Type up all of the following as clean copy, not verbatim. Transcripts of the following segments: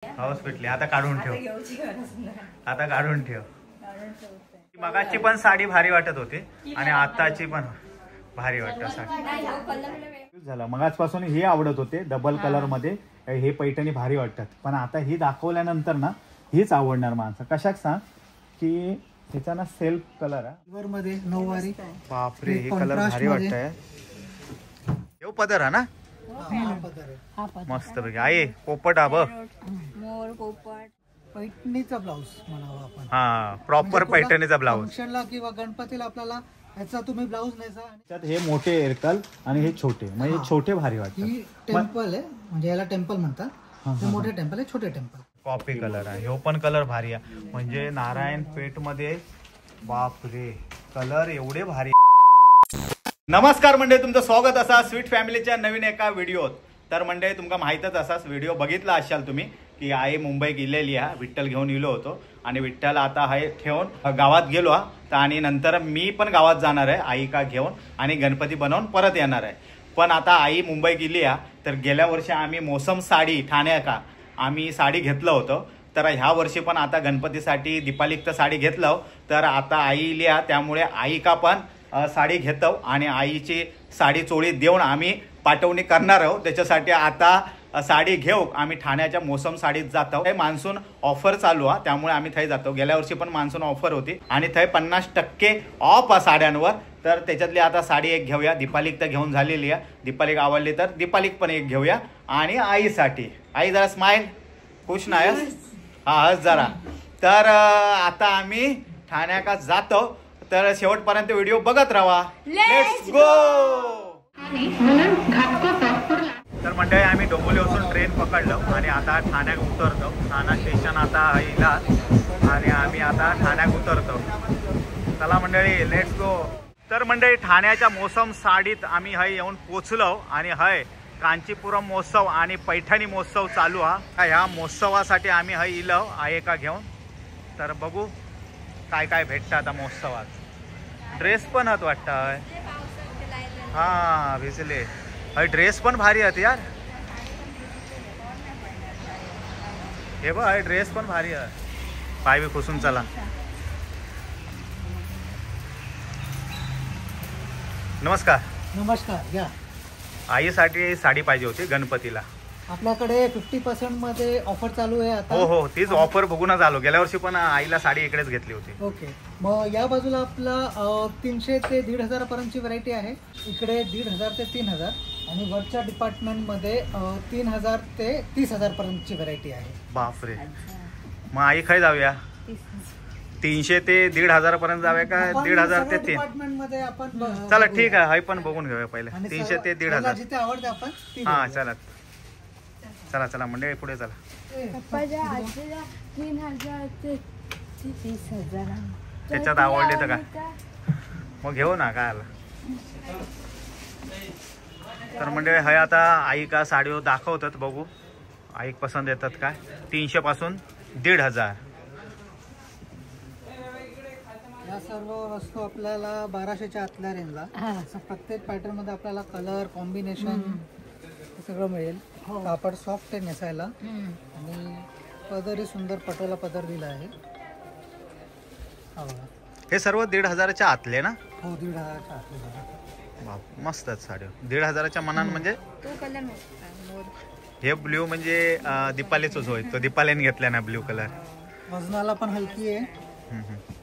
Hospital आता काढून ठेव, आता काढून ठेव. मगाची पण साडी भारी वाटत होती आणि आताची पण भारी वाटत साडी. झालं मगाचपासून हे आवडत होते डबल कलर मध्ये, हे पैठणी भारी वाटतात. पण आता ही दाखवल्यानंतर ना हीच आवडणार माणसं. कशाक सांग की ह्याचा ना सेल्फ कलर आहे मध्ये नऊवारी. बापरे हे कलर भारी वाटतंय. हे पदर आहे ना मस्त पैकी. आई पोपट हा बघ, मोर पोपट. पैठणीचा ब्लाऊज म्हणावा आपण. हा प्रॉपर पैठणीचा ब्लाऊज. फंक्शनला किंवा गणपतीला आपल्याला ह्याचा तुम्ही ब्लाऊज न्यायचा. त्यात हे मोठे एरकल आणि हे छोटे, म्हणजे छोटे भारी वाटतात. ही टेम्पल आहे म्हणजे याला टेम्पल म्हणतात. हे मोठे टेम्पल आहे, छोटे टेम्पल. कॉफी कलर आहे, ह्यो पण कलर भारी आहे. म्हणजे नारायण पेठ मध्ये बापरे कलर एवढे भारी. नमस्कार मंडळी, तुमचं स्वागत असा स्वीट फॅमिलीच्या नवीन एका व्हिडिओत. तर मंडळी तुमका माहीतच असाच, व्हिडिओ बघितला असाल तुम्ही की आई मुंबई गेलेली आहे, विठ्ठल घेऊन गेलो होतो आणि विठ्ठल आता आहे ठेवून गावात गेलो हा. आणि नंतर मी पण गावात जाणार आहे आई का घेऊन आणि गणपती बनवून परत येणार आहे. पण आता आई मुंबई गेली आहे, तर गेल्या वर्षी आम्ही मोसम साडी ठाण्या का आम्ही साडी घेतलं होतं. तर ह्या वर्षी पण आता गणपतीसाठी दीपालिक साडी घेतलं. तर आता आई लिहा, त्यामुळे आई का पण साडी घेतो आणि आईची साडी चोळी देऊन आम्ही पाठवणी करणार आहोत. त्याच्यासाठी आता साडी घेऊ आम्ही ठाण्याच्या मोसम साडीत जातो. हे मान्सून ऑफर चालू आहे त्यामुळे आम्ही थंय जातो. गेल्या वर्षी पण मान्सून ऑफर होती आणि थंय 50% ऑफ आहे साड्यांवर. तर त्याच्यातली आता साडी एक घेऊया. दीपालिक तर घेऊन झालेली आहे, दीपालिक आवडली तर दीपालिक पण एक घेऊया. आणि आईसाठी, आई जरा स्माइल, खुश नाही हा हस जरा. तर आता आम्ही ठाण्याका जातो, तर शेवटपर्यंत व्हिडिओ बघत राहा. Let's go. तर मंडळी आम्ही डोंबिवलीपासून ट्रेन पकडलो आणि आता ठाण्यात उतरतो. ठाणा स्टेशन आता येईल आणि आम्ही आता ठाण्यात उतरतो. चला मंडळी लेट्स गो. तर मंडळी ठाण्याच्या मोसम साडीत आम्ही हय येऊन पोचलो आणि हय कांचीपुरम महोत्सव आणि पैठणी महोत्सव चालू हा. ह्या महोत्सवासाठी आम्ही हय इलो आहे का घेऊन. तर बघू काय काय भेटतं आता महोत्सवात. ड्रेस पण हत वाटतं. हा भिजले. अरे ड्रेस पण भारी आहेत यार. हे बघ ड्रेस पण भारी आहे. पाय बी खुसून चला. नमस्कार. नमस्कार. या आईसाठी साडी पाहिजे होती गणपतीला. आपल्याकडे 50% मध्ये ऑफर चालू आहे आता. हो हो तीच ऑफर बघूनच आलो. गेल्या वर्षी पण आईला साडी इकडेच घेतली होती. ओके, मग या बाजूला आपला 300 ते 1,500 पर्यंतची व्हरायटी आहे. इकडे 1,500 ते 3,000 आणि वरच्या डिपार्टमेंट मध्ये 3,000 ते 30,000 पर्यंतची व्हरायटी आहे. बापरे. मग आई खाय जाऊया. 300 ते 1,500 पर्यंत जाऊया का 1,500 ते 3? डिपार्टमेंट मध्ये आपण चला ठीक आहे, हाय पण बघून घेऊया पहिले. 300 ते 1,500 जिथे आवडते आपण. हा चला चला चला मंडळी पुढे चला. 3,000 ते 30,000 त्याच्यात आवडले तर काय मग घेऊ ना काय आला. तर मंडळी हय आता आई का साडीवर दाखवतात, बघू आई पसंत येतात काय. 300 पासून 1,500. या सर्व वस्तू आपल्याला 1200च्या आतल्या रेंजला. प्रत्येक पॅटर्न मध्ये आपल्याला कलर कॉम्बिनेशन सगळं मिळेल. कापड सॉफ्ट आहे नेसायला आणि पदरही सुंदर पटोला पदर दिला आहे. हे सर्व 1,500च्या आतले ना? हो 1,500च्या आतले. बाप मस्तच साडी. 1,500च्या मनान. म्हणजे हे ब्ल्यू म्हणजे दीपालीच होय, तो दीपालीने घेतला ना ब्ल्यू कलर. वजनाला पण हलकी आहे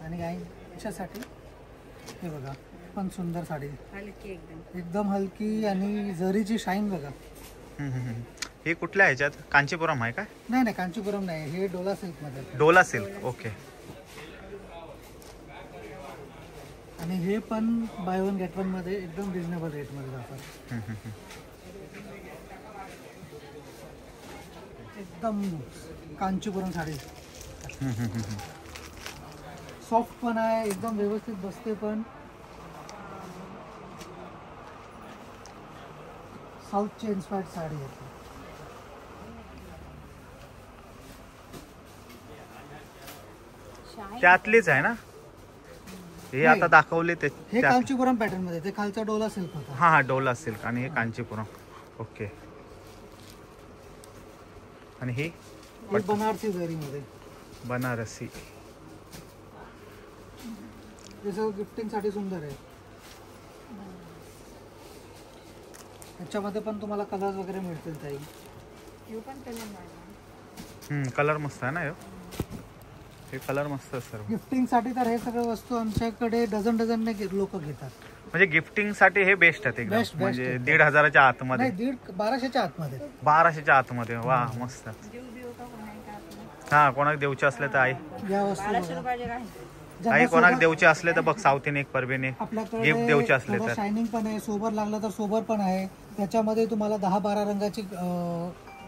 आणि याच्यासाठी हे बघा पण सुंदर साडी, एकदम हलकी आणि जरीची शाईन बघा. हे कुठल्या ह्याच्यात? कांचीपुरम आहे का? नाही नाही कांचीपुरम नाही, हे डोला सिल्क मध्ये. डोला सिल्क. ओके. आणि हे पण बाय वन गेट वन मध्ये एकदम रिजनेबल रेट मध्ये जातात. एकदम कांचीपुरम साडी. सॉफ्ट पण आहे, एकदम व्यवस्थित बसते पण. साऊथची इन्स्पायर्ड साडी आहे. त्यातलीच आहे ना हे आता दाखवले ते? हे कांचीपुरम पॅटर्न मध्ये, ते खालचा डोला सिल्क होता. हा हा डोला सिल्क आणि हे कांचीपुरम. ओके. आणि ही ही बनारसी जरीमध्ये बनारसी. हे सगळं गिफ्टिंग साठी सुंदर आहे. याच्यामध्ये पण तुम्हाला कलर वगैरे मिळतील ताई. कलर मस्त आहे ना ह्यो. हे कलर मस्त आहे सर्व. गिफ्टिंग साठी तर हे सगळं वस्तू आमच्याकडे डझन लोक घेतात. म्हणजे गिफ्टिंग साठी हे बेस्ट आहेत एकदम. Best म्हणजे आहे. 1,500च्या आतमध्ये. नाही 1200च्या आतमध्ये. 1200च्या आतमध्ये. वा मस्त. हा कोणाक देऊचे असले तर आई या वस्तू आई कोणाक देऊचे असले तर बघ साऊथीन एक परबीने आपल्याकडे गिफ्ट देऊचे असले तर. शायनिंग पण आहे, सोबर लागलं तर सोबर पण आहे. त्याच्यामध्ये तुम्हाला 10-12 रंगाची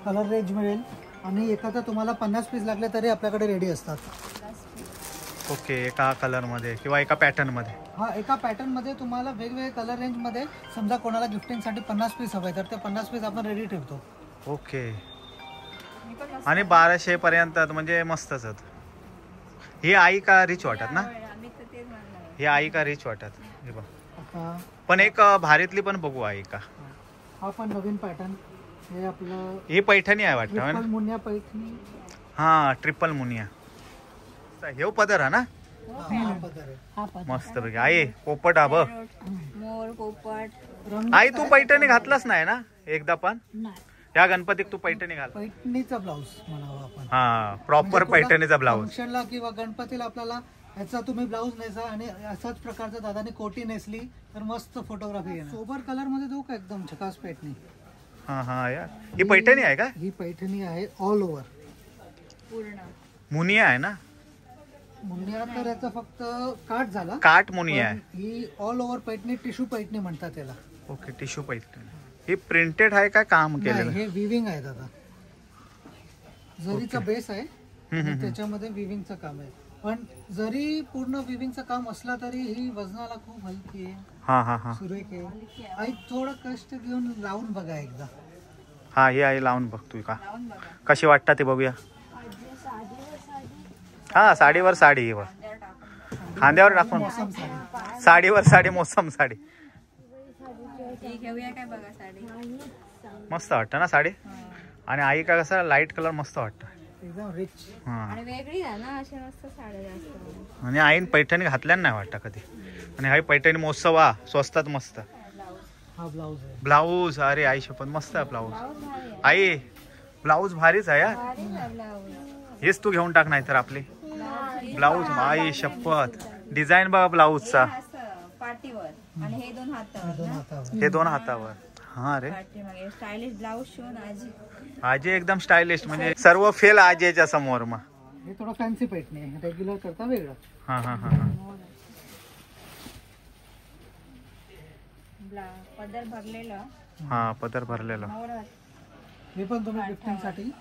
कलर रेंज मिळेल आणि एखादा तुम्हाला 50 पीस लागले तरी आपल्याकडे रेडी असतात. ओके. एका कलर मध्ये किंवा एका पॅटर्न मध्ये. हा एका पॅटर्न मध्ये तुम्हाला वेगवेगळे कलर रेंज मध्ये समजा कोणाला गिफ्टिंग साठी 50 पीस हवे तर ते 50 पीस आपण रेडी ठेवतो. ओके. आणि 1200 पर्यंत म्हणजे मस्तच आहेत. ही आई का रिच वाटत ना. ही आई का रिच वाटत. हे बघ. आता पण एक भारीतली पण बघू आई का. हा पण नवीन पॅटर्न. हे आपलं ही पैठणी आहे वाटतं ट्रिपल मुनिया पैठणी. हा ट्रिपल मुनिया. हे पदर हा ना. हा पदर आहे. मस्त पैकी. आई पोपट हा बघ. मोर पोपट. रंग आई तू पैठणी घातलाच नाही ना एकदा पण. या गणपतीत तू पैठणी घाल. पैठणीचा ब्लाऊज म्हणावा आपण. हा प्रॉपर पैठणीचा ब्लाऊज. फंक्शनला किंवा गणपतीला आपल्याला ह्याचा तुम्ही ब्लाऊज नेसा आणि असाच प्रकारचा दादाने कोटी नेसली तर मस्त फोटोग्राफी येणार. सोबर कलर मध्ये देऊ का एकदम झकास पैठणी. हा हा यार. ही पैठणी आहे का. ही पैठणी आहे ऑल ओव्हर. पूर्ण मुनिया आहे ना. मुनिया तर याचा फक्त काठ झाला. काठ मुनिया आहे. पण ही all over Paithani tissue Paithani म्हणतात त्याला. ओके. टिश्यू पैठणी. ही प्रिंटेड आहे का काम नाही, केलेलं. हे विविंग आहे दादा. जरीचा बेस आहे आणि त्याच्यामध्ये विविंगचं काम आहे. पण जरी पूर्ण विविंगचं काम असला तरी ही वजनाला खूप हलकी आहे. हा हा हा. सुरेख आहे. आई थोडं कष्ट घेऊन लावून बघा एकदा. हा ही आई लावून बघतोय का लावून बघा. कशी वाटतं ते बघूया. हा साडीवर साडी. ही बघ. खांद्यावर टाकून मोसम साडी. साडीवर साडी. मोसम साडी. ही घेऊया काय बघा साडी. मस्त वाटतं ना साडी. आणि आई का कसं लाईट कलर मस्त वाटतं. एकदम रिच. हा. आणि वेगळी आहे ना अशा मस्त साड्या जास्त. आणि आईन पैठणी घातल्या नाही वाटतं कधी. आणि हा पैठणी महोत्सव हा स्वस्तात मस्त. हा ब्लाऊज आहे. ब्लाऊज. अरे आई शपथ मस्त आहे ब्लाऊज. ब्लाऊज भारी आहे. आई ब्लाऊज भारीच आहे यार. भारी आहे ब्लाऊज. हेच तू घेऊन टाक नाही तर आपली ब्लाऊज ब्लाऊज. आई शपथ. डिझाईन बघा ब्लाऊजचा. असं पाठीवर आणि हे दोन हातावर दोन ना. हातावर. हे 2 हातावर. हा रे. पाठीमागे स्टायलिश ब्लाऊज शिवून आजी. आजी एकदम स्टायलिश. म्हणजे सर्व फेल आजीच्या समोर मग. हे थोडं फॅन्सी पैठणी आहे. रेग्युलर करता वेगळं. हा हा हा हा. पदर भरलेलं. हा पदर भरलेला. मोर. हे पण तुम्ही गिफ्टिंग साठी.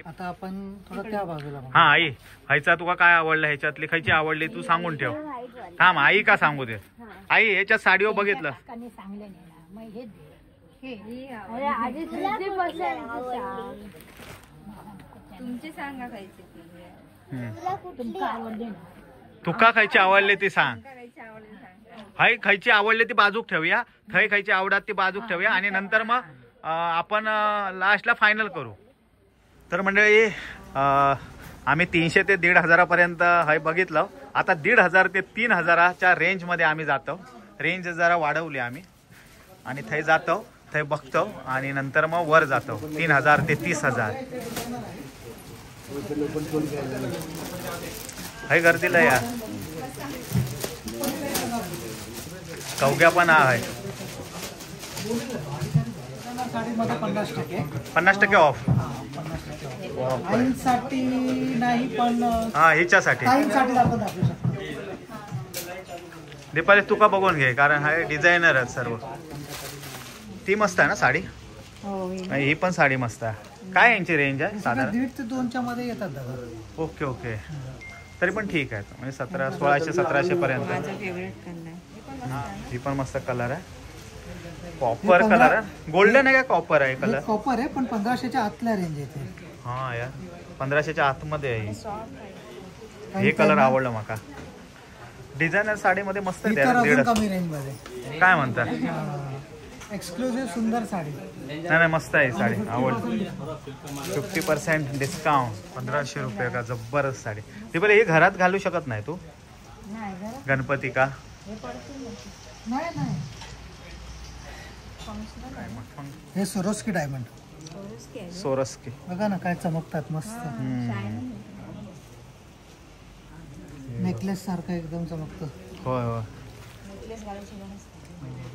आता आपण थोडं त्या बाजूला बघू. हा आई ह्याचा तुका काय आवडलं ह्याच्यातली खायची आवडली तू सांगून ठेव. थांब आई का सांगू दे. आई ह्याच्या साडीवर बघितलं. तुमची सांगा खायची. तुका खायची आवडली ती सांग. खायची आवडली सांगा. हाय खायची आवडली ती बाजूक ठेवूया. थंय खायची आवडत ती बाजूक ठेवूया आणि नंतर मग आपण लास्टला फायनल करू. तर मंडळी आम्ही 300 ते 1,500 पर्यंत हाय बघितलं. आता 1,500 ते 3,000च्या रेंज मध्ये आम्ही जातो. रेंज जरा वाढवली आम्ही आणि थंय जातो. थंय बघतो आणि नंतर मग वर जातो 3,000 ते 30,000. हाय गर्दीला यार. कवग्या पण आहे. साडीमध्ये 50%. 50% ऑफ. आईंसाठी नाही पण हा हिच्यासाठी. ताईंसाठी आपण दाखवू शकतो. दीपाली तुका बघून घे कारण हा डिझायनर आहेत सर्व. ती मस्त आहे ना साडी. आणि ही पण साडी मस्त आहे. काय यांची रेंज आहे साधारण. 1.5 ते 2च्या मध्ये येतात दादा. Okay okay. तरी पण ठीक आहे म्हणजे 1600-1700 पर्यंत. माझा फेवरेट कलर आहे. ही पण मस्त कलर आहे. कॉपर कलर आहे. गोल्डन आहे का कॉपर आहे कलर. कॉपर आहे पण 1500च्या आतल्या रेंज येते. हा यार 1500च्या आतमध्ये आहे. सॉफ्ट हे कलर आवडलं माका. डिझायनर साडीमध्ये मस्त आहे. इतर अजून 1.5. कमी रेंज मध्ये. काय म्हणता. एक्सक्लुझिव्ह सुंदर साडी. नाही मस्त आहे साडी, आवडली. 50% डिस्काउंट, 1500 रुपये का जबरदस्त साडी. ती पण हे घरात घालू शकत नाही तू नाही घरात गणपती का? हे पडतील ना. नाही नाही, फंक्शनल आहे. हे सोरोस्की डायमंड सोरस की आहे. सोरस्की. बघा ना काय चमकतात मस्त. शायनिंग. नेकलेस सारखं एकदम चमकतं. होय होय, नेकलेस घालायची गरज नाही.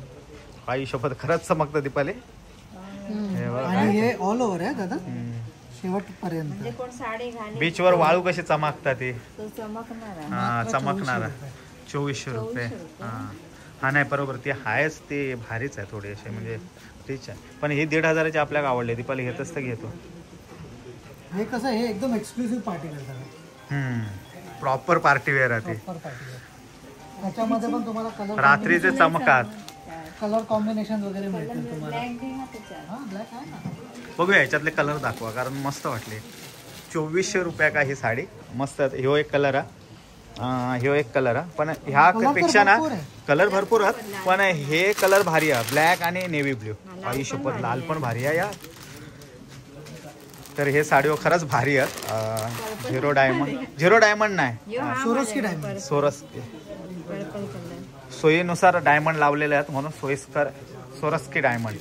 आई शपथ खरंच चमकतं दीपाली. हे बघ. आणि हे ऑल ओव्हर आहे दादा, हम्म. शेवटपर्यंत. म्हणजे कोण साडी घाली बीचवर वाळू कशी चमकतात ते, तो चमकणार आहे. हा मात्र चमकणार. 2400 2400 रुपये. 2400 रुपये. हा हा नाही बरोबर, ते आहेच, ते भारीच आहे थोडे असे म्हणजे तेच आहे. पण हे 1500चे आपल्याला आवडले. दीपाली घेतच तर घेतो. हे कसं, हे एकदम एक्सक्लुझिव्ह पार्टी करतात. प्रॉपर पार्टी वेअर आहे ते. Proper party. त्याच्यामध्ये पण तुम्हाला कलर रात्रीचे चमकात. कलर कॉम्बिनेशन वगैरे मिळतील तुम्हाला. ब्लॅक दे ना त्याच्यात. हा ब्लॅक आहे ना. बघूया याच्यातले कलर दाखवा, कारण मस्त वाटले. 2400 रुपया का ही साडी मस्त आहे. ह्यो एक कलर आहे, ह्यो एक कलर आहे. पण ह्या कलर तर पेक्षा ना भरपूर आहे. कलर भरपूर आहेत, पण हे कलर भारी आहे, ब्लॅक आणि नेव्ही ब्ल्यू. आई शपथ लाल पण भारी आहे या. तर हे साडी खरंच भारी आहे. झिरो डायमंड नाही, यो हा सोरोस्की माझ्या डायमंड. सोरस्की. Purple colour. सोयीनुसार डायमंड लावलेले आहेत म्हणून सोयीस्कर सोरस्की डायमंड.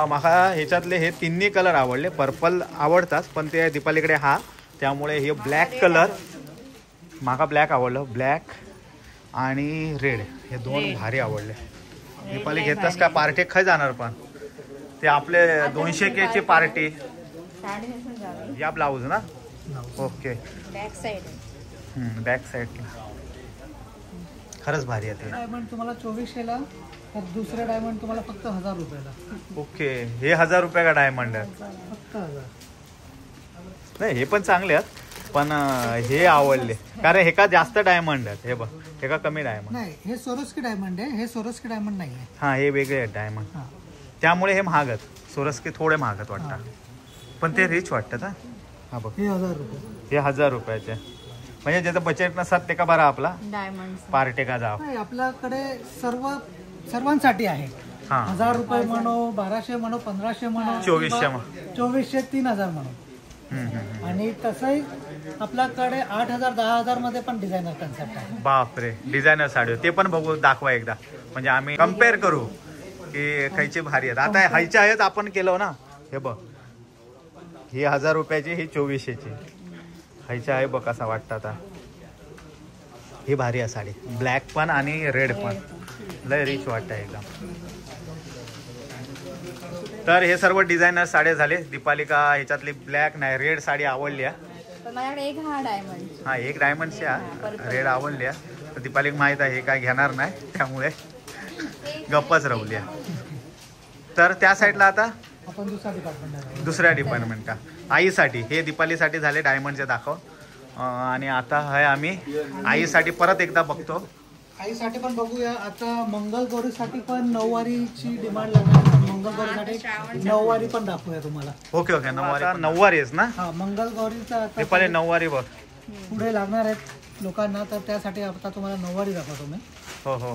मला ह्याच्यातले हे तिन्ही कलर आवडले. पर्पल आवडतात, पण ते दीपालीकडे हा, त्यामुळे हे ब्लॅक कलर माका ब्लॅक आवडलं. ब्लॅक आणि रेड हे दोन भारी आवडले. दीपाली घेतस का? पार्टी खाय जाणार पण ते आपले 200K ची पार्टी. साडी नेसून जावी. या ब्लाऊज ना. ओके, बॅक साइड आहे. बॅक साईड खरंच भारी आहे ते. डायमंड तुम्हाला 2400ला, तर दुसरे डायमंड तुम्हाला फक्त 1000 रुपयाला. ओके, हे 1000 रुपये का डायमंड आहे? फक्त 1000. नाही हे पण चांगले आहेत, पण हे आवडले कारण हे का जास्त डायमंड आहेत. हे बघ, हे का कमी डायमंड. नाही, हे सोरोस्की डायमंड आहे, हे सोरोस्की डायमंड नाही आहे. हा हे वेगळे आहेत डायमंड, हा. त्यामुळे हे महाग आहेत. सोरस्की थोडे महाग आहेत वाटतात, पण ते रिच वाटतात. हा बघ, हे 1000 रुपये. हे 1000 रुपयाचे. म्हणजे ज्याचं बजेट नसतात ते का बरा आपला डायमंड. पार्टी का जाव. नाही, आपल्याकडे सर्वांसाठी आहे. हा 1000 रुपये म्हणो, 1200 म्हणो, 1500 म्हणो, 2400 2400, 3000 म्हणो. आणि तसंही आपल्याकडे 8000, 10000 मध्ये पण डिझायनर कन्सेप्ट आहे. बापरे, डिझायनर साडी ते पण बघू, दाखवा एकदा, म्हणजे आम्ही कम्पेअर करू की खायचे भारी आहेत. आता हायच्या आहेत आपण केलं ना. हे बघ, ही 1000 रुपयाची, ही 2400ची. हायच्या आहे बघ, कसा वाटतं आता. ही भारी आहे साडी, ब्लॅक पण आणि रेड पण लय रिच वाटतं एकदम. तर हे सर्व डिझायनर साड्या झाले. दीपाली का ह्याच्यातली ब्लॅक नाही रेड साडी आवडली आहे. पण माझ्याकडे एक हा डायमंड. हा एक डायमंडची आहे, रेड आवडली आहे. तर दीपालीक माहीत आहे हे काय घेणार नाही, त्यामुळे गप्पच राहूली आहे. तर त्या साईडला आता आपण दुसऱ्या डिपार्टमेंट का आईसाठी, हे दीपालीसाठी झाले डायमंडचे दाखव. आणि आता आहे आम्ही आईसाठी परत एकदा बघतो. आईसाठी पण बघूया. आता मंगलगौरीसाठी पण नऊवारीची डिमांड लागणार. मंगलगौरीसाठी नऊवारी पण दाखवूया तुम्हाला. ओके ओके, नऊवारी आहेस ना. हा, मंगलगौरीचा आता दीपाली नऊवारी बघ पुढे लागणार आहेत लोकांना, तर त्यासाठी आता तुम्हाला नऊवारी दाखवतो मी. हो हो.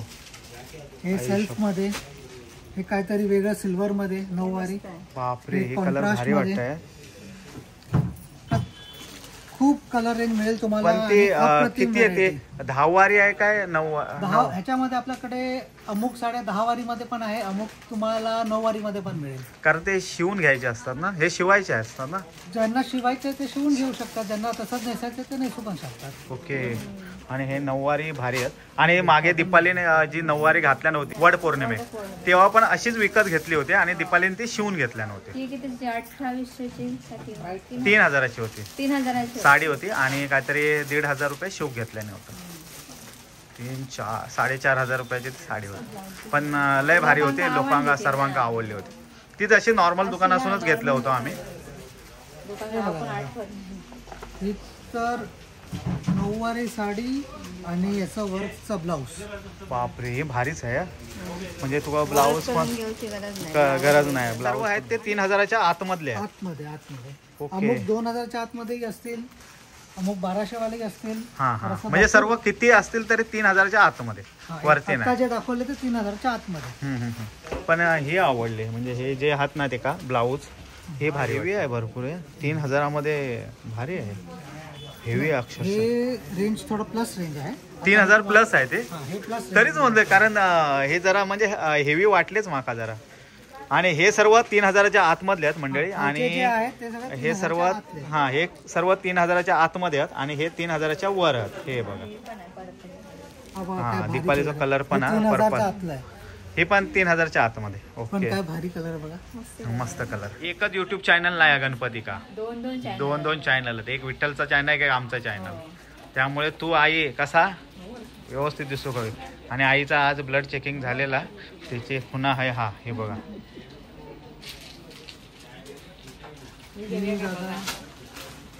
हे सेल्फ मध्ये, हे काहीतरी वेगळं सिल्वर मध्ये नऊवारी. बापरे, हे कलर contrast भारी मध्ये. वाटतंय. खूप कलर रेंज मिळेल तुम्हाला. पण ते आणि अप्रतिम किती आहे variety. ते 10 वारी आहे काय 9? ह्याच्यामध्ये आपल्याकडे अमुक साड्या 10 वारी मध्ये पण आहे, अमुक तुम्हाला 9 वारी मध्ये पण मिळेल. कारण ते शिवून घ्यायचे असतात ना, हे शिवायचे असतात ना. ज्यांना शिवायचे ते शिवून घेऊ शकतात, ज्यांना तसंच नेसायचं ते नेसू पण शकतात. ओके. आणि हे नऊवारी भारी आहेत. आणि मागे दीपालीने जी नऊवारी घातल्या नव्हती वड पौर्णिमे, तेव्हा पण अशीच विकत घेतली होती आणि दीपालीने ती शिवून घेतल्या नव्हती. ती किती? 2800ची 3000ची होती 3000ची साडी होती आणि काहीतरी 1500 रुपये शिव घेतले नव्हतं. 4,500 रुपयाची साडी होती, पण लय भारी होती. लोकांना सर्वांना आवडली होती. ती तशी नॉर्मल दुकानातूनच घेतलं होतं आम्ही. ही तर नऊवारी साडी आणि याचा वर्कचा ब्लाऊज. बापरे, हे भारीच आहे. म्हणजे तुला ब्लाऊज पण घेऊची गरज नाही. गरज नाही. ब्लाऊज आहेत ते 3000च्या आतमधले आहेत. आतमध्ये ओके. अमुक 2000च्या आतमध्येही असतील अमुक 1200 वाले असतील हा तर हा असं म्हणजे सर्व किती असतील तरी 3000च्या आतमध्ये हा, वरती आता नाही. जे दाखवले ते 3000च्या आतमध्ये. पण हे आवडले म्हणजे हे जे हात ना ते का ब्लाऊज हे भारी हेवी आहे भरपूर आहे. 3000 मध्ये भारी आहे. हेवी अक्षरशः हे रेंज थोडं प्लस रेंज आहे. 3000 प्लस आहे ते. हा, हे प्लस तरीच म्हणतोय कारण हे जरा म्हणजे हेवी वाटलेच माका जरा. आणि हे सर्व 3000च्या आतमधले आहेत मंडळी. आणि हे सर्व हा हे सर्व 3000च्या आतमध्ये आहेत आणि हे 3000च्या वर आहेत. हे बघा हा दीपालीचा कलर पण आहे पर्पल. हे पण 3000च्या आतमध्ये. पण ओके काय भारी कलर बघा. मस्त कलर. एकच युट्यूब चॅनल नाही आहे गणपती का. दोन चॅनल आहेत. एक विठ्ठलचा चॅनल आहे एक आमचा चॅनल. त्यामुळे तू आई कसा व्यवस्थित दिसतो कवी. आणि आईचा आज ब्लड चेकिंग झालेला त्याचे खुणा आहे. हा हे बघा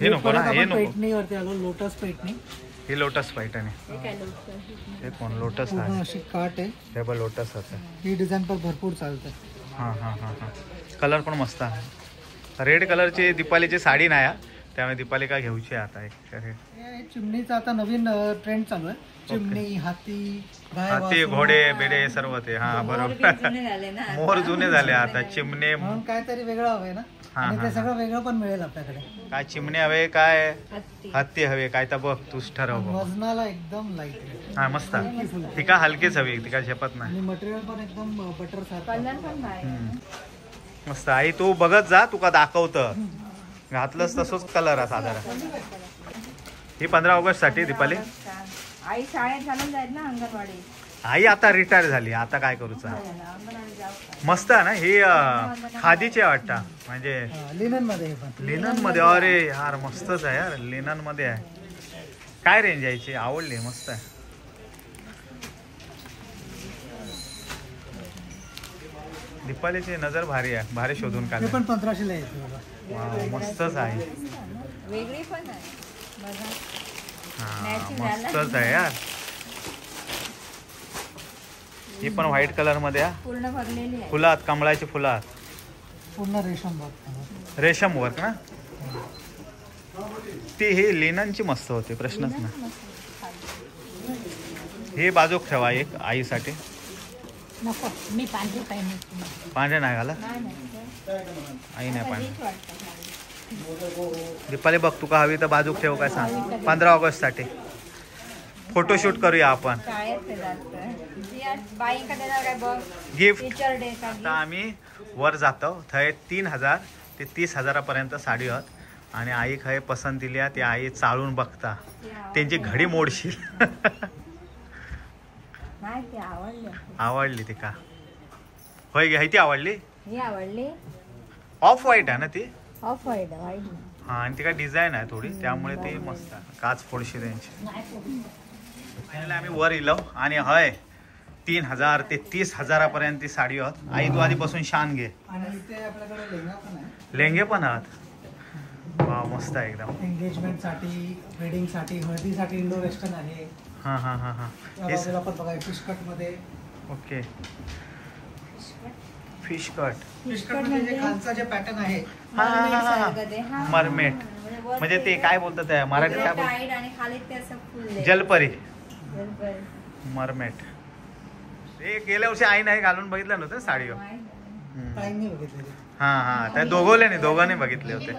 हे नको ना हे नको. पैठणीवरती आलो लोटस पैठणी. हे लोटस पैठणी. हे कोण लोटस पूर्ण आहे. अशी काट आहे. हे बघ लोटस आहे. ही डिझाईन पण भरपूर चालते. हां हां हां हां कलर पण मस्त आहे. रेड कलरची दीपालीची साडी नाही आहे त्यामुळे दीपाली का घेऊची आहे आता. एक चिमणीचा आता नवीन ट्रेंड चालू आहे. चिमणी हाती हाती घोडे बेडे सर्व ते. हा बरोबर मोर जुने झाले आता. चिमणे म्हणून काहीतरी वेगळं हवंय ना. आणि ते सगळं वेगळं पण मिळेल आपल्याकडे. काय चिमणे हवे काय हत्ती हवे काय तर बघ तूच ठरव बघ. वजनाला एकदम लाईट. हा मस्त तिका हलकीच हवी तिका झेपत नाही. आणि मटेरियल पण एकदम बटर सारखं. मस्त. आई तू बघत जा तुका दाखवतं. घातलंच तसंच कलर आहे साधारण. ही 15 ऑगस्ट साठी दीपाली. आई शाळेत घालून जाईल ना अंगणवाडी. आई आता रिटायर झाली आता काय करूच. मस्त आहे ना ही खादीची वाटतं म्हणजे लिनन मध्ये. पण लिनन मध्ये. अरे यार मस्तच आहे यार. लिनन मध्ये आहे. काय रेंज यायची. आवडली मस्त आहे. दीपालीची नजर भारी आहे. भारी शोधून ते काढली. पण 1500 ला येते बाबा. वाव, मस्तच आहे. वेगळी पण आहे बघा. हा मस्तच आहे यार. ही पण व्हाईट कलर मध्ये आहे. पूर्ण भरलेली आहे. फुलात कमळाची फुलात पूर्ण रेशम वर्क. रेशम वर्क ना. ती ही लिननची मस्त होती प्रश्नच ना. हे बाजूक ठेवा एक आईसाठी. नको मी पांढरी पाहिजे. पांढरे नाही घाला आई नाही पांढरे. दीपाली बघ तुका हवी तर बाजूक ठेव काय सांग. 15 ऑगस्ट साठी फोटोशूट करूया आपण. गिफ्ट. आता आम्ही वर जातो थंय 3000 ते 30,000 पर्यंत साडी आहेत. आणि आई खय पसंत दिली ती आई चालून बघता त्यांची घडी मोडशील. आवडली ती का होय गे. ती आवडली. ही आवडली. ऑफ व्हाईट आहे ना ती. Off white white. हा आणि ती काय डिझाईन आहे थोडी त्यामुळे ती मस्त आहे. काच फोडशी त्यांची. फायनली आम्ही वर इलो आणि हय 3000 ते 30,000 पर्यंत ती साडी होत. आई तू आधी बसून शान घे. आणि इथे आपल्याकडे लेंगा पण आहे. लेंगे पण आहात. वा मस्त आहे एकदम. एंगेजमेंट साठी वेडिंग साठी हळदीसाठी इंडो वेस्टर्न आहे. हा हा हा हा पण बघा फिश कट मध्ये. Okay fish cut. Fish cut म्हणजे खालचा जे पॅटर्न आहे. हा हा हा मरमेट म्हणजे ते काय बोलतात त्या मराठीत काय बोलतात. आणि खाली ते असं फुलले. जलपरी मरमेट. ते गेल्या वर्षी आई नाही घालून बघितलं नव्हतं साडीवर. ताईंनी बघितलेली. हा हा त्या दोघांनी बघितले होते.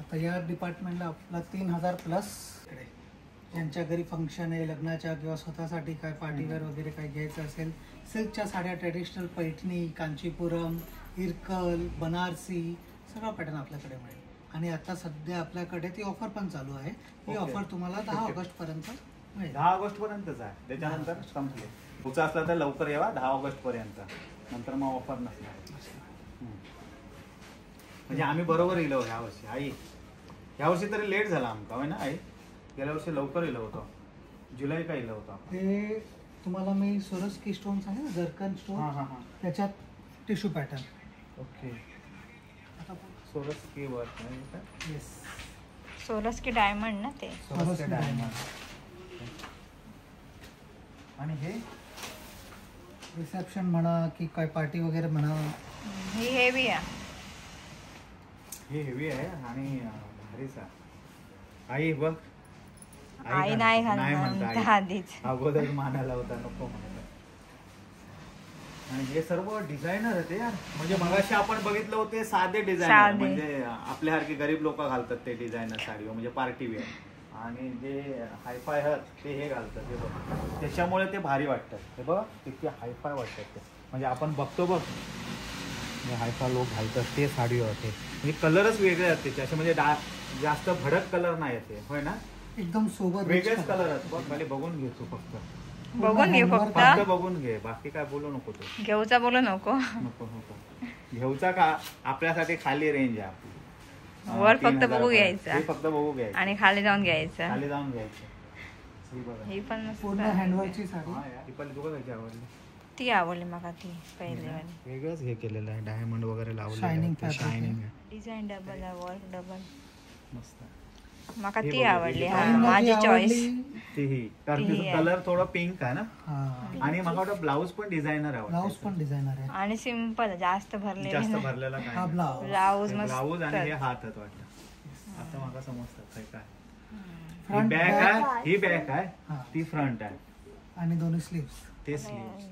आता या डिपार्टमेंटला आपला 3000 प्लस. ज्यांच्या घरी फंक्शन आहे लग्नाच्या किंवा स्वतःसाठी काय पार्टीवेअर वगैरे काय घ्यायचं असेल सिल्कच्या साड्या ट्रेडिशनल पैठणी कांचीपुरम इरकल बनारसी सगळा पॅटर्न आपल्याकडे मिळेल. आणि आता सध्या आपल्याकडे ती ऑफर पण चालू आहे. ही ऑफर तुम्हाला 10 ऑगस्ट पर्यंत मिळेल. 10 ऑगस्ट पर्यंतच आहे. त्याच्यानंतर संपले. पुढचा असला तर लवकर यावा 10 ऑगस्ट पर्यंत. नंतर मग ऑफर नसणार. म्हणजे आम्ही बरोबर येलो ह्या वर्षी. आई ह्या वर्षी तरी लेट झाला आमका होय ना आई. गेल्या वर्षी लवकर येलो होतो. जुलै का येलो होतो. ते तुम्हाला मी सोरस्की स्टोन्स आहे ना जर्कन स्टोन त्याच्यात tissue pattern. Okay सोरस्की work. Yes सोरस्की diamond ना ते. सोरस्की डायमंड. आणि हे रिसेप्शन म्हणा की काय पार्टी वगैरे म्हणा. ही हेवी आहे. हे हेवी आहे आणि भारीच आहे. आई बघ आई नाही म्हणता घालणार आई. आधीच. अगोदर मानायला होता नको म्हणता. आणि हे सर्व डिझायनर आहे ते यार, म्हणजे मगाशी आपण बघितलं होते साधे डिझायनर, साधे. म्हणजे आपल्यासारखे गरीब लोक घालतात ते डिझायनर साडी, म्हणजे पार्टी वेअर. आणि जे हायफाय आहेत ते हे घालतात हे बघ, त्याच्यामुळे ते भारी वाटतात. हे बघ किती हायफाय वाटतात ते, म्हणजे आपण बघतो बघ हायफाय लोक घालतात ते साडी होते, म्हणजे कलरच वेगळे आहेत त्याचे असे, म्हणजे जास्त भडक कलर नाही येते होय ना, एकदम सोबत वेगळेच कलर आहेत. बघ खाली बघून घे तू, फक्त बघून घे फक्त. फक्त बघून घे, बाकी काय बोलू नको तू. घेऊचा बोलू नको. नको नको घेऊचा का, आपल्यासाठी खाली रेंज आहे आपली. वर 3,000 फक्त बघू घ्यायचं हे फक्त बघू घ्यायचं आणि खाली जाऊन घ्यायचं. खाली जाऊन घ्यायचं. ही बघा. ही पण मस्त पूर्ण आहे. हँडवर्कची साडी. हा यार, ही पहिली तुका कशी आवडली? ती आवडली मला ती पहिली वाली. वेगळंच हे केलेलं आहे, डायमंड वगैरे Shining लावलेलं fabric शायनिंग आहे. डिझाईन डबल आहे, वर्क डबल. मस्त. मला ही ती बघा, आवडली. ही हा बघा. माझी आवडली. चॉईस. ती ही कारण ती तिचं आहे. कलर थोडं पिंक आहे ना, हा आणि मला वाटतं ब्लाऊज पण डिझायनर आहे ब्लाऊज वाटतं. पण डिझायनर आहे. आणि सिंपल जास्त भरलेली जास्त नाही. भरलेला काय हा नाही. ब्लाऊज ब्लाऊज मस्त. ब्लाऊज आणि हे हात आहेत वाटतं. आता मला समजतात काय काय. ही Front, बॅक back. आहे, ही बॅक आहे, हा. ती फ्रंट आहे, आणि दोन्ही स्लीव्स. ते स्लीव्ह.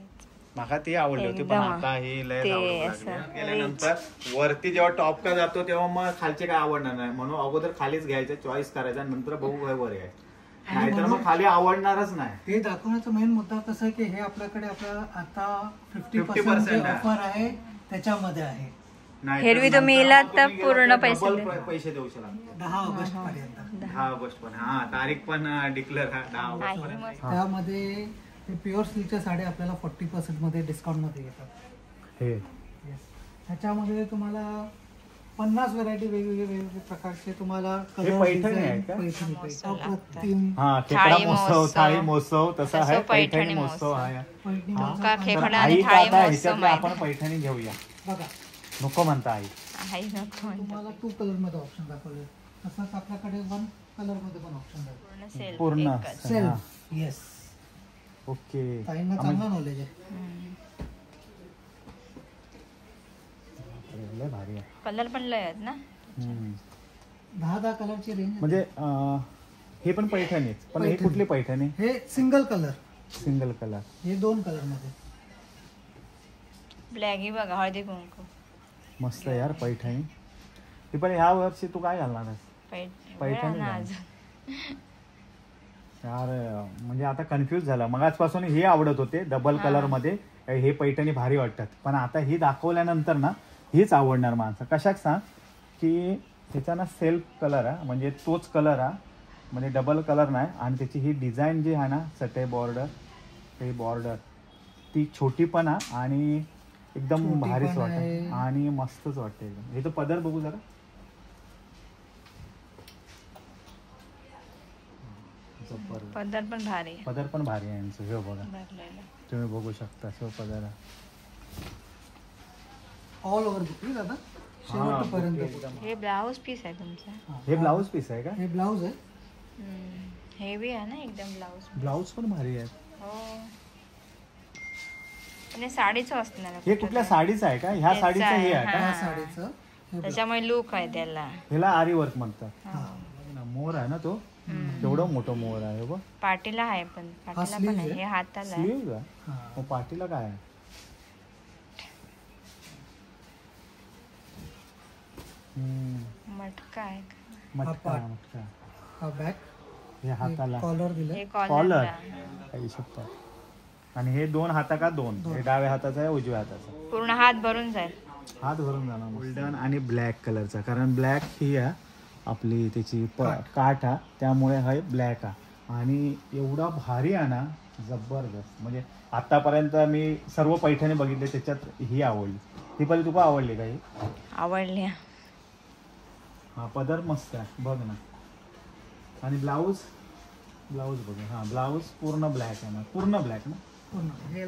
मला ती आवडली होती, पण एकदम. आता ही लय ते आवडू असं लागली. गेल्यानंतर वरती जेव्हा टॉप का जातो तेव्हा मग खालचे काय आवडणार नाही, म्हणून अगोदर खालीच घ्यायचं, चॉईस करायचा, नंतर बघू काय वर यायचं. नाहीतर मग खाली आवडणारच नाही. हे दाखवण्याचा मेन मुद्दा कसा आहे की हे आपल्याकडे आता 50% 50% आहे. ऑफर आहे त्याच्यामध्ये आहे. नाहीतर एरवी नंतर तुम्ही मग इलात तर तुम्ही पूर्ण गेलात तर पैसे डबल द्या. पैसे देऊ शकता. 10 ऑगस्ट पर्यंत. 10 ऑगस्ट पण, हा तारीख पण डिक्लेअर 10 ऑगस्ट आहे पर्यंत. मस्त. त्यामध्ये हे प्युअर सिल्कच्या साड्या आपल्याला 40% मध्ये डिस्काउंट मध्ये येतात. हे ह्याच्यामध्ये तुम्हाला 50 व्हरायटी वेगवेगळे प्रकारचे तुम्हाला हे कलर पैठणी आहे डिझाईन का? पैठणी मस्त अप्रतिम हा खेकडा थाळी महोत्सव, महोत्सव. थाळी महोत्सव तसा तसं आहे, पैठणी पैठणी महोत्सव महोत्सव. आहे. पैठणी हा. महोत्सव का पण- खेकडा तर आणि आई थाळी आता महोत्सव ह्याच्यातलं माहिती. आपण पैठणी घेऊया, बघा नको म्हणता आई. आहे नको म्हणतात. तुम्हाला 2 कलर मध्ये ऑप्शन दाखवले. तसंच आपल्याकडे 1 कलर मध्ये पण ऑप्शन आहे. पूर्ण सेल पूर्ण एकच. हा. Self yes. ओके. ताईंना चांगलं नॉलेज आहे. लय भारी आहे. कलर पण लय आहेत ना. 10 कलरची रेंज. म्हणजे हे पण पैठणीच, पण हे पैठणी. कुठली पैठणी? हे सिंगल कलर, सिंगल कलर. हे 2 कलर मध्ये. ब्लॅक बघा, हळदी कुंकू. मस्त यार पैठणी. ती पण ह्या वर्षी तू काय घालणार आहेस? पैठणी घाल. अजून यार म्हणजे आता कन्फ्युज झाला, मगाचपासून हे आवडत होते डबल कलर मध्ये, हे पैठणी भारी वाटतात, पण आता ही दाखवल्यानंतर ना हीच आवडणार माणसं. कशाक सांग की त्याचा ना सेल्फ कलर आहे, म्हणजे तोच कलर आहे, म्हणजे डबल कलर नाही, आणि त्याची ही डिझाईन जी आहे ना चटई बॉर्डर, ते बॉर्डर ती छोटी पण आहे आणि एकदम छोटी भारीच पण वाटत आहे. आणि मस्तच वाटते एकदम. हे तर पदर बघू जरा. जबरदस्त. पदर पण भारी आहे. पदर पण भारी आहे यांचं, हे बघा भरलेलं. तुम्ही बघू शकता शिव पदर आहे. ऑल ओव्हर बुकिंग दादा शेवटपर्यंत. हे ब्लाऊज पीस आहे तुमचा. हे ब्लाऊज पीस आहे का? हे ब्लाऊज आहे. हेवी आहे ना एकदम ब्लाऊज. ब्लाऊज पण भारी आहे. हो. आणि साडीचं असणार आहे हे कुठं कुठल्या तर. साडीचं आहे का? ह्या तेच साडीचं आहे, हे आहे का? हा. या साडीचं हे ब्लाऊज. त्याच्यामुळे लुक आहे त्याला. ह्याला आरी वर्क म्हणतात. हा. ना, मोर आहे ना तो, केवढं मोठं मोर आहे बघ. पाटीला आहे पण पाटीला पण sleeves आहे. आहे. हे हाताला आहे. स्लीव्ह आहे. हा. मग पाठीला काय आहे? मटका आहे. मटका पाट. मटका. हा बॅक हे हाताला कॉलर दिले. हे कॉलर कॉलर काही शकतात. आणि हे 2 हाता का 2? हे डाव्या हाताचा आहे, उजव्या हाताचा. पूर्ण हात भरून जाईल. हात भरून जाणार. गोल्डन आणि ब्लॅक कलरचा, कारण ब्लॅक ही आहे आपली त्याची काठ आहे, त्यामुळे हा ब्लॅक आहे. आणि एवढा भारी आहे ना, जबरदस्त. म्हणजे आतापर्यंत मी सर्व पैठणी बघितले, त्याच्यात ही आवडली. ही पहिली तुका आवडली का? ही आवडली. हा पदर मस्त आहे बघ ना. आणि ब्लाऊज बघ. हा ब्लाऊज पूर्ण ब्लॅक आहे ना, पूर्ण ब्लॅक ना.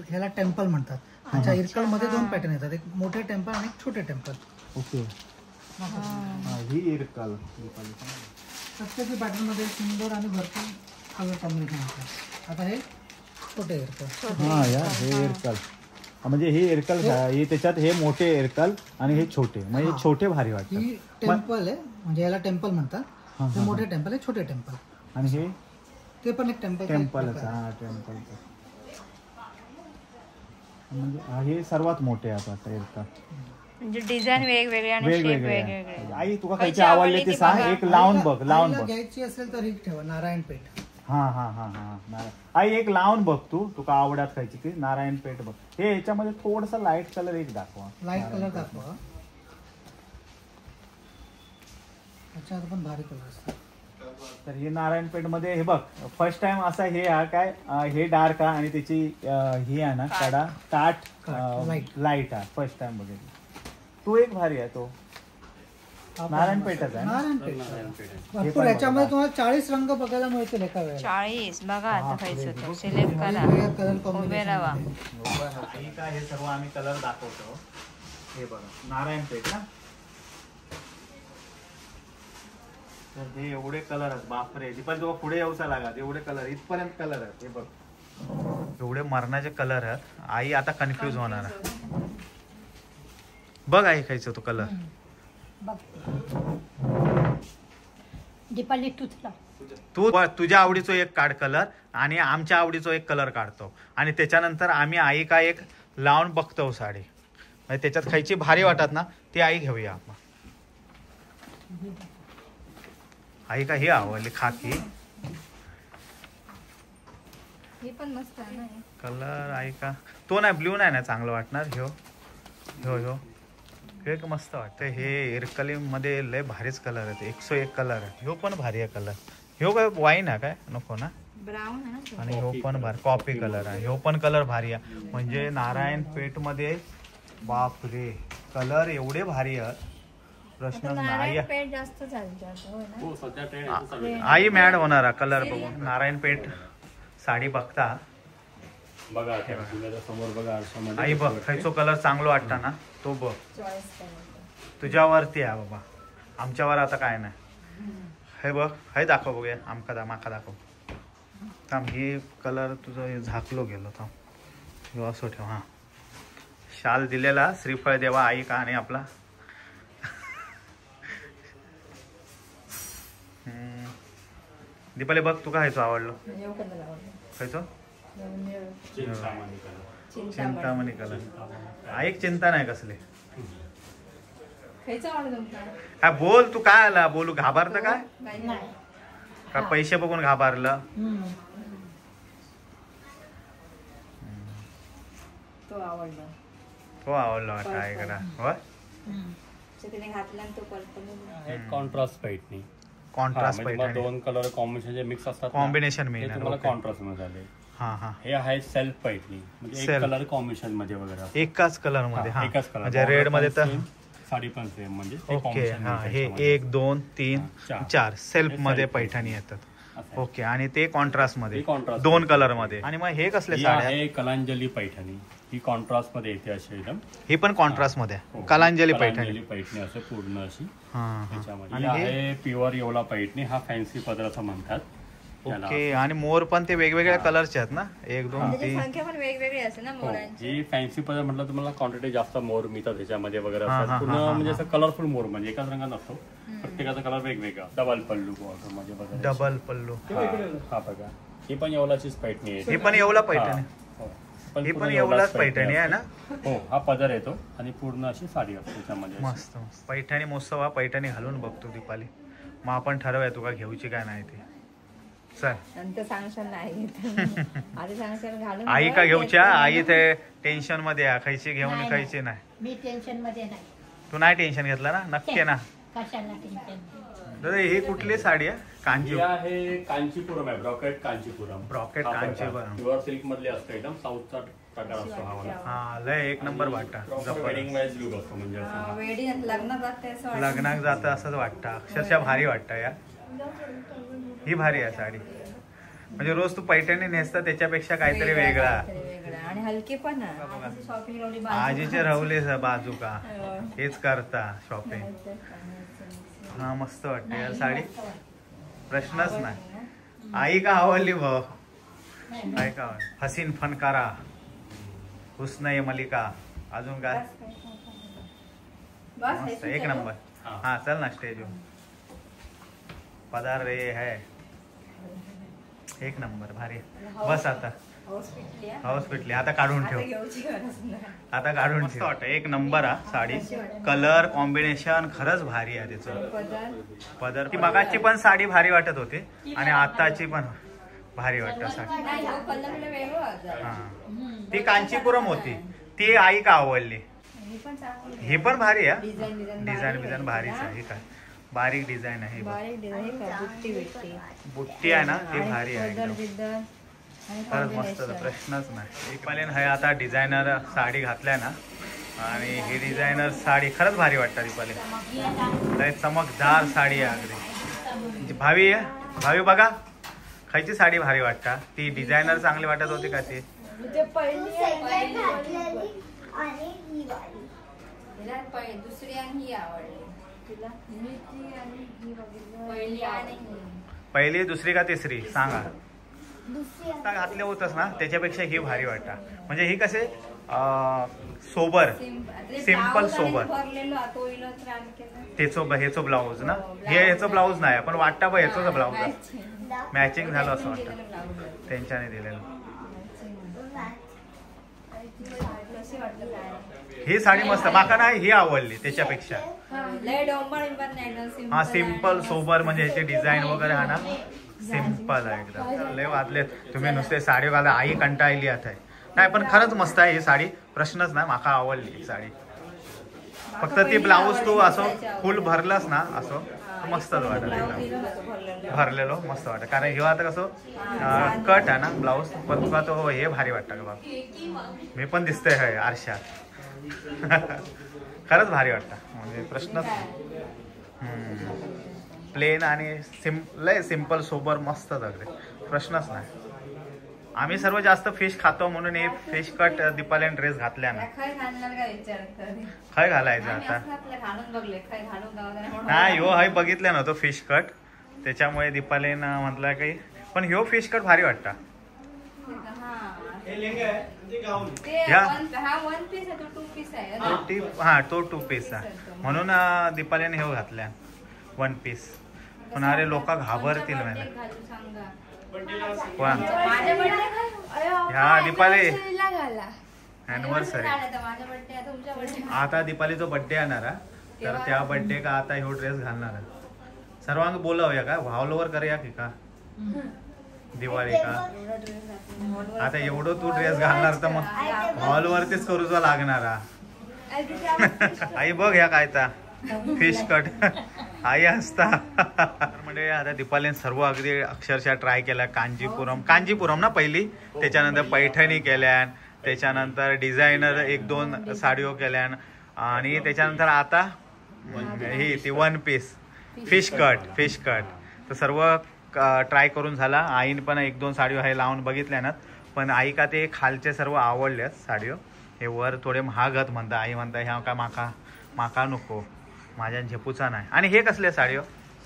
ह्याला टेम्पल म्हणतात. अच्छा, इरकल मध्ये 2 पॅटर्न येतात, एक मोठे टेम्पल आणि एक छोटे टेम्पल. ओके. हा ही इरकल. प्रत्येक पॅटर्न मध्ये सुंदर आणि भरपूर कलर कॉम्बिनेशन असतात. आता हे छोटे इरकल. हा यार हे इरकल, म्हणजे हे इरकल हे त्याच्यात हे मोठे इरकल आणि हे छोटे, म्हणजे हे छोटे भारी वाटतात. ही टेम्पल आहे, म्हणजे याला टेम्पल म्हणतात. ते मोठे टेम्पल आहे, छोटे टेम्पल. आणि हे ते पण एक टेम्पल. टेम्पलच. हा टेम्पलच. म्हणजे हे सर्वात मोठे आता येतात. म्हणजे डिझाईन वेगवेगळे आणि शेप वेगवेगळे. आई तुला खायची आवडली ते सांग. एक लावून बघ. घ्यायची असेल तर एक ठेवा, नारायणपेठ. हा हा हा हा. आई एक लावून बघ तू, तुका आवडत खायची ती नारायणपेठ बघ. हे याच्यामध्ये थोडस लाईट कलर एक दाखवा. लाईट कलर दाखवा. त्याच्यात पण भारी कलर असतात. तर हे नारायणपेठ मध्ये हे बघ फर्स्ट टाइम असा हे हा काय हे डार्क हा आणि त्याची ही आहे ना कडा काट लाईट हा फर्स्ट टाइम बघितलं. तो एक भारी आहे तो नारायणपेठच आहे. नारायणपेठ भरपूर. याच्यामध्ये तुम्हाला 40 रंग बघायला मिळतील एका वेळेला. 40 बघा आता खायचं तर सिलेक्ट करा. उभे राहा. ठीक आहे. हे सर्व आम्ही कलर दाखवतो. हे बघा नारायणपेठ ना. तर हे एवढे कलर आहेत बापरे. पण तुला पुढे येऊचा लागत एवढे कलर इथपर्यंत कलर आहेत. हे बघ एवढे मरणाचे कलर आहेत. आई आता कन्फ्युज होणार आहे. बघ आई खायचं तो कलर. दीपाली तुझला तू तुझ्या आवडीचो एक काढ कलर आणि आमच्या आवडीचो एक कलर काढतो आणि त्याच्यानंतर आम्ही आई का एक लावून बघतो साडी. म्हणजे त्याच्यात खायची भारी वाटत ना ती आई घेऊया आपण. आई का ही आवडली खाकी हे पण मस्त आहे ना कलर. आई का तो नाही ब्ल्यू नाही ना चांगलं वाटणार. ह्यो ह्यो ह्यो एक मस्त वाटतं. हे इरकली मध्ये लय भारीच कलर आहेत. 101 कलर आहे. ह्यो पण भारी आहे कलर. ह्यो काय वाईन आहे काय नको ना. ब्राऊन आहे ना. आणि ह्यो पण भारी कॉफी कलर आहे. ह्यो पण कलर भारी आहे. म्हणजे नारायणपेठ मध्ये बापरे कलर एवढे भारी आहेत प्रश्नच नाही. पेट जास्त चालतं. आई मॅड होणार कलर बघून. नारायणपेठ साडी बघता बघा समोर बघा. आई बघ खायचो कलर चांगला वाटता ना तो बघ. तुझ्यावरती आहे बाबा आमच्यावर आता काय नाही. हे बघ हे दाखव बघूया. माका दाखव थांब. हे कलर तुझं झाकलो गेलो थांब. हे असं ठेव. हा शाल दिलेला श्रीफळ देवा आई का आणि आपला दीपाली बघ तू खायचो आवडलो खायचो चिंतामणी कलर. एक चिंता नाही कसली. काय बोल तू काय आला बोलू घाबरत काय का पैसे बघून घाबरलं. तो आवडला. हो आवडला वाटतं आहे करा. हो घातला तो purple. Contrast Paithani. Contrast Paithani दोन कलर कॉम्बिनेशन जे मिक्स असतात कॉम्बिनेशन हे मिळणार. तुम्हाला कॉन्ट्रास्ट मध्ये झाले. हा हा हे आहे सेल्फ पैठणी म्हणजे एक कलर कॉम्बिनेशन मध्ये वगैरे एकाच कलर मध्ये. हा एकाच कलर म्हणजे रेड मध्ये तर साडी पण सेम म्हणजे ओके. हा हे 1 2 3 4 सेल्फ मध्ये पैठणी येतात. ओके. आणि ते कॉन्ट्रास्ट मध्ये दोन कलर मध्ये. आणि मग हे कसले साड्या. हे कलांजली पैठणी. ही कॉन्ट्रास्ट मध्ये येते अशी एकदम. ही पण कॉन्ट्रास्ट मध्ये कलांजली पैठणी. पैठणी असं पूर्ण अशी हा. त्याच्यामध्ये आहे प्युअर येवला पैठणी. हा फॅन्सी पदर असं म्हणतात. ओके. आणि मोर पण ते वेगवेगळ्या कलरचे आहेत ना. 1 2 3 संख्या पण वेगवेगळी असते ना मोरांची. ही फॅन्सी पदर म्हटलं तुम्हाला क्वांटिटी जास्त मोर मिळतात त्याच्यामध्ये वगैरे असतात. पूर्ण म्हणजे असं कलरफुल मोर म्हणजे एकाच रंगात नसतो. प्रत्येकाचा कलर वेगवेगळा. डबल पल्लू बॉर्डर मध्ये वगैरे. डबल पल्लू. हा बघा ही पण येवलाचीच पैठणी आहे. ही पण येवला पैठणी. ही पण येवलाच पैठणी आहे ना. हो हा पदर येतो आणि पूर्ण अशी साडी असते त्याच्यामध्ये. मस्त पैठणी महोत्सव हा पैठणी घालून बघतो दीपाली. मग आपण ठरवूया तुका घेऊची काय नाही ते. चल नंतर सांगशाल नाही आधी सांगशाल घालून. आई का घेऊच्या. आई ते टेन्शन मध्ये खायची घेऊन खायची नाही. मी टेन्शन मध्ये नाही. तू नाही टेन्शन घेतलं ना नक्की ना. कशाला टेन्शन. दादा ही कुठली साडी आहे. कांजी आहे कांचीपुरम आहे. Brocade Kanchipuram. Brocade Kanchipuram. Pure silk मधले असतो एकदम साऊथचा प्रकार असतो हा वाला. हा लय एक नंबर वाटतं. वेडिंग वाईज लुक असतो म्हणजे असं. वेडिंग लग्नात जाते असं वाटतं. लग्नात जातं असंच वाटतं. अक्षरशः भारी वाटतं यार. ही भारी आहे साडी. म्हणजे रोज तू पैठणी नेसता त्याच्यापेक्षा काहीतरी वेगळा. आणि हलके पण शॉपिंग. आजीचे रवले बाजू का हेच करता शॉपिंग. हा मस्त वाटते यार साडी. प्रश्नच नाही. आई का आवडली भाऊ. आई का हसीन फनकारा हुस्न मलिका. अजून काय मस्त एक नंबर. हा चल ना स्टेजवर. पदार रे है एक नंबर भारी. बस आता हाऊस पिटली. आता काढून ठेव. आता काढून ठेव. वाटतं एक नंबर हा साडी. कलर कॉम्बिनेशन खरंच भारी आहे त्याचं. पदर ती मगाची पण साडी भारी वाटत होती आणि आताची पण भारी वाटत साडी. हा ती कांचीपुरम होती ती आई का आवडली. ही पण भारी आहे. डिझाईन भारीच आहे. काय बारीक डिझाईन आहे. बुट्टी आहे ना ती भारी आहे. खरंच मस्त प्रश्नच नाही. एक पालेन आहे आता डिझायनर साडी घातल्या ना आणि ही डिझायनर साडी खरंच भारी वाटतात. दीपाली चमकदार साडी आहे अगदी. भावी बघा खायची साडी भारी वाटता. ती डिझायनर चांगली वाटत होती का ती. पहिली दुसरी का तिसरी सांगा. घातले होतच ना त्याच्यापेक्षा ही भारी वाटता. म्हणजे ही कसे सोबर सिंपल सोबर. हेचो ब्लाऊज ना हेच ब्लाऊज नाही पण वाटता बघ हेचोच ब्लाऊज मॅचिंग झालं असं वाटतं त्यांच्याने दिलेलं. ही साडी मस्त माका नाही ही आवडली त्याच्यापेक्षा. हा सिंपल सोबर म्हणजे ह्याचे डिझाईन वगैरे हा ना सिंपल आहे एकदम. लय वाजले तुम्ही नुसते साडी घाला आई कंटाळली आता. नाही पण खरंच मस्त आहे ही साडी. प्रश्नच नाही माका आवडली ही साडी. फक्त ती ब्लाऊज तू असं फुल भरलंस ना असं मस्तच वाटत. भरलेलो मस्त वाटत कारण हे आता कसं कट आहे ना ब्लाऊज पण तुला तो हे भारी वाटतं का बाबा. मी पण दिसतोय हे आरशात. खरंच भारी वाटतं म्हणजे प्रश्नच प्लेन आणि लय सिंपल सोबर मस्तच अगदी प्रश्नच नाही. आम्ही सर्व जास्त फिश खातो म्हणून हे फिश कट दीपालीने ड्रेस घातल्या ना. खय घालायचं आता नाही ह्यो हाय बघितलं ना तो फिश कट त्याच्यामुळे दीपालीनं म्हटलं काही. पण ह्यो फिश कट भारी वाटता. हा तो 2 पीस आहे म्हणून दीपालीने हे घातल्या 1 पीस. पण अरे लोक घाबरतील मला. ह्या दीपाली अॅनिव्हर्सरी आता दीपालीचा बर्थडे येणार तर त्या बर्थडे का आता ह्यो ड्रेस घालणार. सर्वांग बोलावूया का भावलोवर करूया की का दिवाळी का. आता एवढं तू ड्रेस घालणार तर मग हॉलवरतीच करूचा लागणार. आई बघ ह्या कायचा फिश कट आई असता. म्हणजे आता दीपालीने सर्व अगदी अक्षरशः ट्राय केला. कांजीपुरम ना पहिली त्याच्यानंतर पैठणी केल्यान त्याच्यानंतर डिझायनर 1-2 साडीओ केल्यान आणि त्याच्यानंतर आता ही ती 1 पीस फिश कट तर सर्व ट्राय करून झाला. आईने पण 1-2 साडीओ हे लावून बघितल्या ना पण आई का ते खालचे सर्व आवडल्यात साडीओ. हे वर थोडे महागत म्हणता. आई म्हणता ह्या का माका नको माझ्या झेपूचा नाही. आणि हे कसले साडी हो.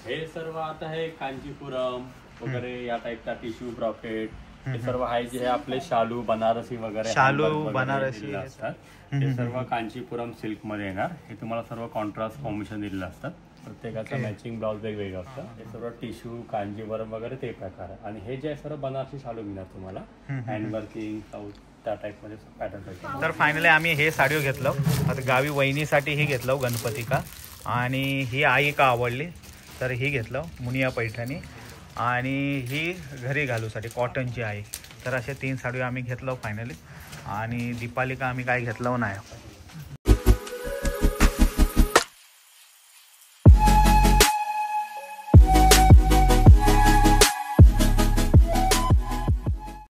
हे सर्व आता हे कांचीपुरम वगैरे या टाईपचा टिश्यू ब्रॉकेट हे सर्व आहे जे आपले शालू बनारसी वगैरे बनारसी असतात. हे सर्व कांचीपुरम सिल्क मध्ये येणार. हे तुम्हाला सर्व कॉन्ट्रास्ट कॉम्बिनेशन दिलेलं असतात. प्रत्येकाचं मॅचिंग ब्लाउज वेगवेगळं असतं. हे सर्व टिश्यू कांजीवरम वगैरे ते प्रकार. आणि हे जे सर्व बनारसी शालू मिळणार तुम्हाला हँड वर्किंग साऊथ त्या टाईप मध्ये पॅटर्न. तर फायनली आम्ही हे साडी घेतलं. आता गावी वहिनीसाठी ही घेतलं गणपती का आणि ही आई का आवडली तर ही घेतलं मुनिया पैठणी आणि ही घरी घालूसाठी कॉटनची आई. तर असे 3 साडी आम्ही घेतलं फायनली. आणि दीपाली का आम्ही काय घेतलं नाही.